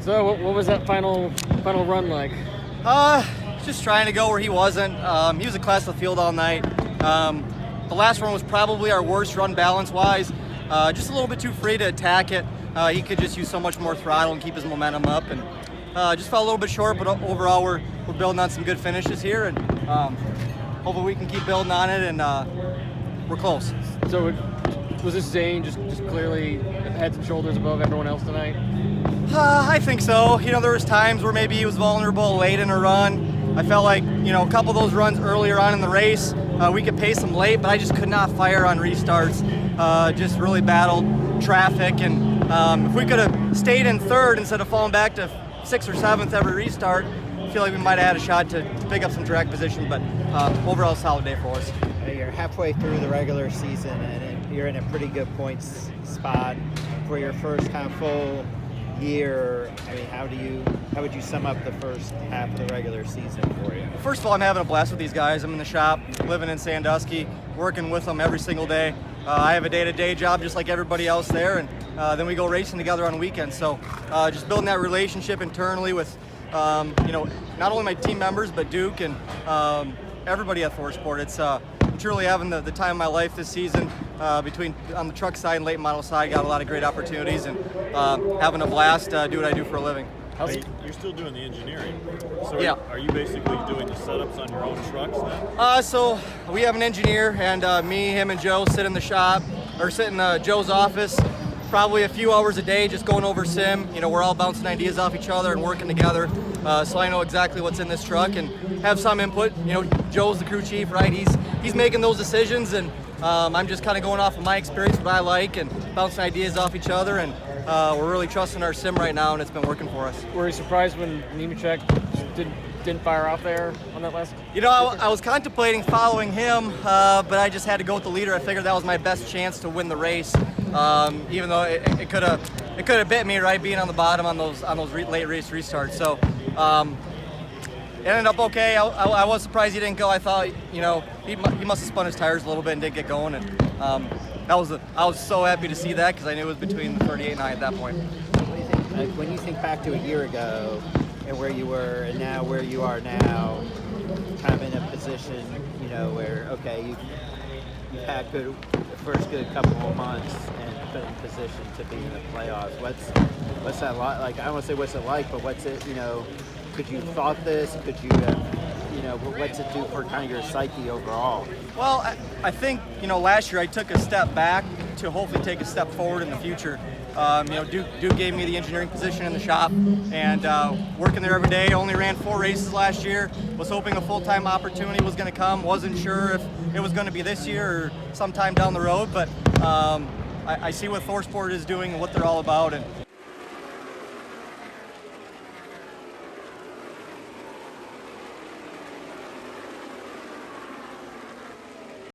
So what was that final run like? Just trying to go where he wasn't. He was a class of the field all night. The last run was probably our worst run balance-wise. Just a little bit too free to attack it. He could just use so much more throttle and keep his momentum up, and just fell a little bit short. But overall, we're building on some good finishes here, and hopefully we can keep building on it, and we're close. So was this Zane just clearly heads and shoulders above everyone else tonight? I think so. You know, there was times where maybe he was vulnerable late in a run. I felt like, you know, a couple of those runs earlier on in the race, we could pace him late, but I just could not fire on restarts. Just really battled traffic, and if we could have stayed in third instead of falling back to 6th or 7th every restart, I feel like we might have had a shot to pick up some track position, but overall, a solid day for us. You're halfway through the regular season, and you're in a pretty good points spot for your first kind of full year. I mean, how would you sum up the first half of the regular season for you? First of all, I'm having a blast with these guys. I'm in the shop, living in Sandusky, working with them every single day. I have a day-to-day job just like everybody else there, and then we go racing together on weekends. So just building that relationship internally with, you know, not only my team members, but Duke and everybody at Force Sport. It's truly having the time of my life this season. Between on the truck side and late model side, got a lot of great opportunities, and having a blast, do what I do for a living. You're still doing the engineering, so yeah. Are you basically doing the setups on your own trucks then? So we have an engineer, and me, him, and Joe sit in the shop, or sit in Joe's office, probably a few hours a day, just going over sim. You know, we're all bouncing ideas off each other and working together, so I know exactly what's in this truck and have some input. You know, Joe's the crew chief, right? He's making those decisions, and I'm just kind of going off of my experience, what I like, and bouncing ideas off each other, and we're really trusting our sim right now, and it's been working for us. Were you surprised when Nemechek didn't fire off there on that last? You know, I was contemplating following him, but I just had to go with the leader. I figured that was my best chance to win the race, even though it could have bit me, right, being on the bottom on those late race restarts. So it ended up okay. I was surprised he didn't go. I thought, you know, he must have spun his tires a little bit and didn't get going, and I was so happy to see that, because I knew it was between the 38 and I at that point. What do you think, like, when you think back to a year ago and where you were and now where you are now, kind of in a position, you know, where, okay, you've had the first good couple of months and put in position to be in the playoffs. What's that like? I don't want to say what's it like, but what's it, you know, could you thought this? Could you you know, what's it do for kind of your psyche overall? Well, I think, you know, last year I took a step back to hopefully take a step forward in the future. You know, Duke gave me the engineering position in the shop, and working there every day. Only ran 4 races last year. Was hoping a full-time opportunity was going to come. Wasn't sure if it was going to be this year or sometime down the road, but I see what Force Sport is doing and what they're all about, and